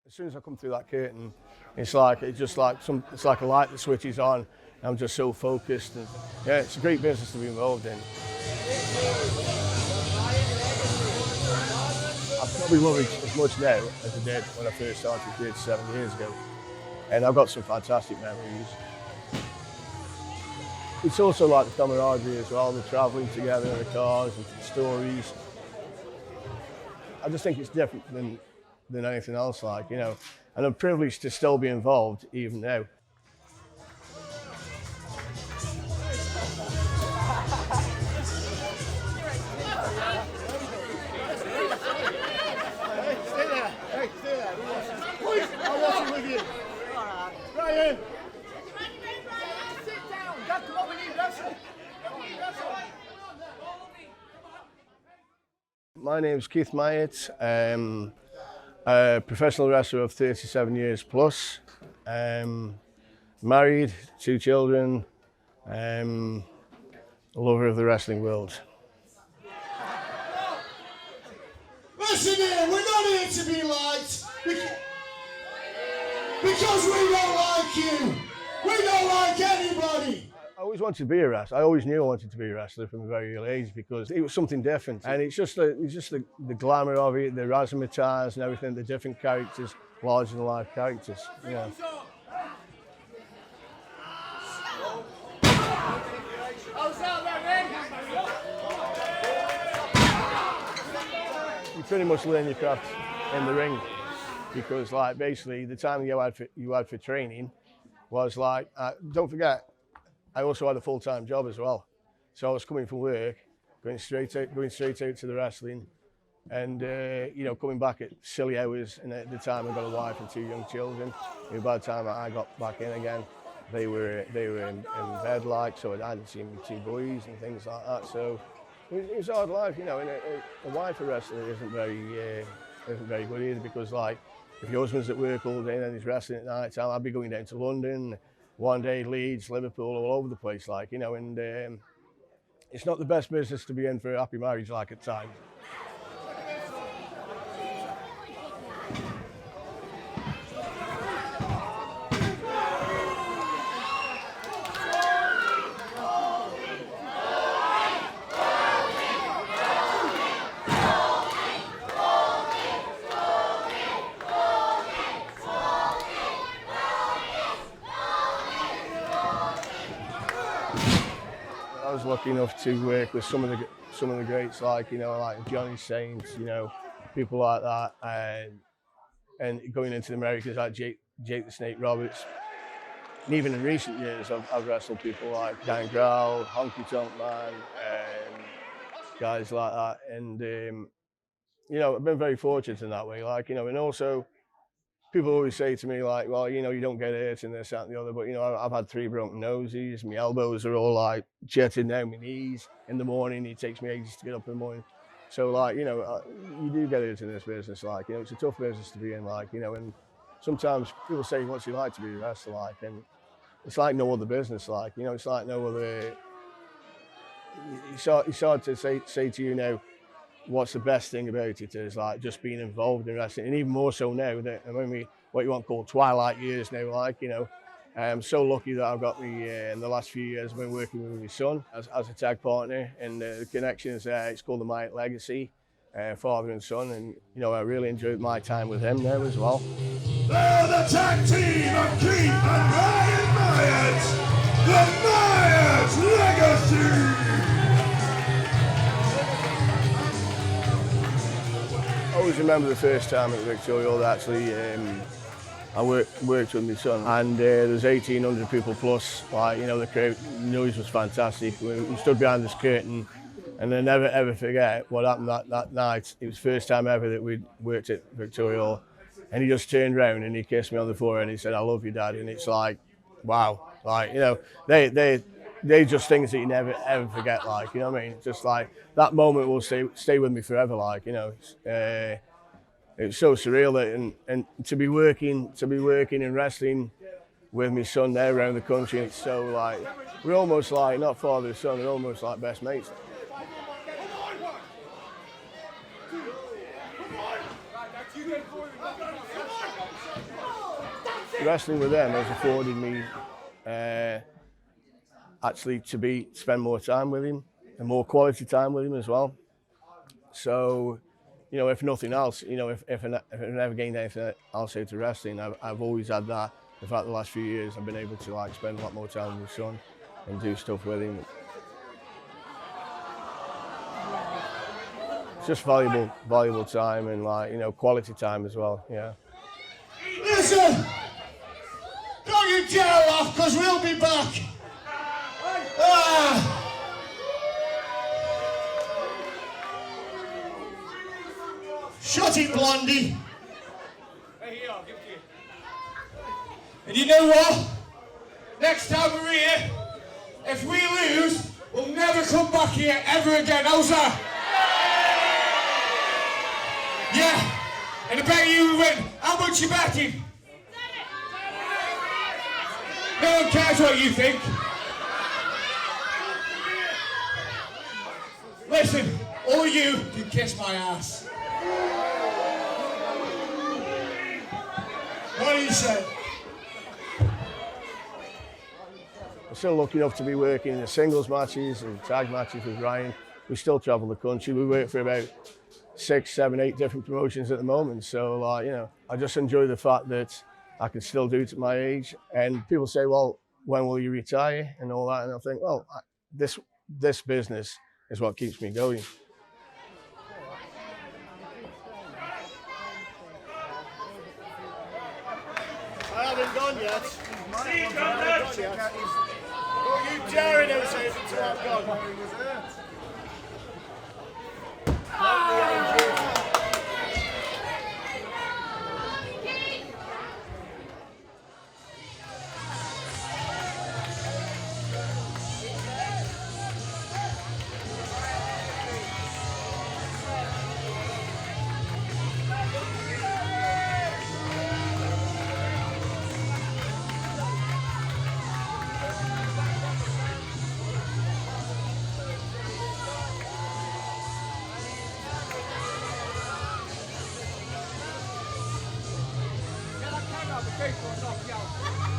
As soon as I come through that curtain, it's like it's like a light that switches on. I'm just so focused, and yeah, it's a great business to be involved in. I probably love it as much now as I did when I first started 37 years ago, and I've got some fantastic memories. It's also like the camaraderie as well, the travelling together in the cars and the stories. I just think it's different than anything else, like, you know, and I'm privileged to still be involved even now. My name's Keith Myatt. A professional wrestler of 37 years plus. Married, 2 children. A lover of the wrestling world. Listen here, we're not here to be liked because we don't like you. We don't like anybody. I always wanted to be a wrestler. I always knew I wanted to be a wrestler from a very early age because it was something different. And it's just the glamour of it, the razzmatazz and everything, the different characters, larger than life characters. You know. You pretty much learn your craft in the ring because, like, basically the time you had for training was like, don't forget, I also had a full-time job as well. So I was coming from work, going straight out to the wrestling, and you know, coming back at silly hours. And at the time, I got a wife and 2 young children. And by the time I got back in again, they were in bed, like, so I hadn't seen my 2 boys and things like that. So it was a hard life, you know. And a wife of wrestling isn't very good either, because, like, if your husband's at work all day and then he's wrestling at night time, I'd be going down to London. One day Leeds, Liverpool, all over the place, like, you know, and it's not the best business to be in for a happy marriage, like, at times. I was lucky enough to work with some of the greats, like, you know, like Johnny Saints, you know, people like that, and going into the Americans like Jake the Snake Roberts. And even in recent years, I've wrestled people like Dan Growl, Honky Tonk Man, guys like that, and you know, I've been very fortunate in that way, like, you know, and also. People always say to me, like, well, you know, you don't get hurt in this, that, and the other, but, you know, I've had 3 broken noses. My elbows are all, like, jetting down my knees in the morning. It takes me ages to get up in the morning. So, like, you know, you do get hurt in this business, like, you know, it's a tough business to be in, like, you know, and sometimes people say, what's it like to be a wrestler, like, and it's like no other business, like, you know, it's like no other. It's hard to say to you now, what's the best thing about it is, like, just being involved in wrestling, and even more so now that I'm in what you want to call twilight years now, like, you know. I'm so lucky that I've got in the last few years I've been working with my son as a tag partner, and the connection is it's called the Myatt Legacy, father and son, and, you know, I really enjoyed my time with him now as well. They're the tag team of Keith and Myatt, the Myatt Legacy. I always remember the first time at Victoria Hall, actually, I worked with my son, and there's 1,800 people plus, like, you know, the crowd noise was fantastic. We stood behind this curtain, and I never ever forget what happened that night. It was the first time ever that we'd worked at Victoria Hall, and he just turned around and he kissed me on the forehead and he said, "I love you, Dad," and it's like, wow, like, you know, they're just things that you never ever forget, like, you know what I mean? Just like that moment will stay with me forever, like, you know. It's so surreal that, and to be working in wrestling with my son there around the country. It's so, like, we're almost like not father and son, we're almost like best mates. wrestling with them has afforded me actually to spend more time with him and more quality time with him as well. So, you know, if nothing else, you know, if I never gained anything else out of wrestling, I've always had that. In fact, the last few years, I've been able to like spend a lot more time with my son and do stuff with him. It's just valuable time and like, you know, quality time as well. Yeah. Listen, don't you dare laugh, because we'll be back. Shut it, Blondie. Hey, here, I'll give it to you. And you know what? Next time we're here, if we lose, we'll never come back here ever again. How's that? Yeah. And I bet you win. How much you betting? No one cares what you think. Listen, all of you can kiss my ass. What do you say? I'm still lucky enough to be working in the singles matches and tag matches with Ryan. We still travel the country. We work for about 6, 7, 8 different promotions at the moment. So, like, you know, I just enjoy the fact that I can still do it at my age. And people say, well, when will you retire and all that? And I think, well, this business is what keeps me going. I haven't gone yet. Don't you dare announce it until I've gone. Get that camera out the face, or I'll knock you out.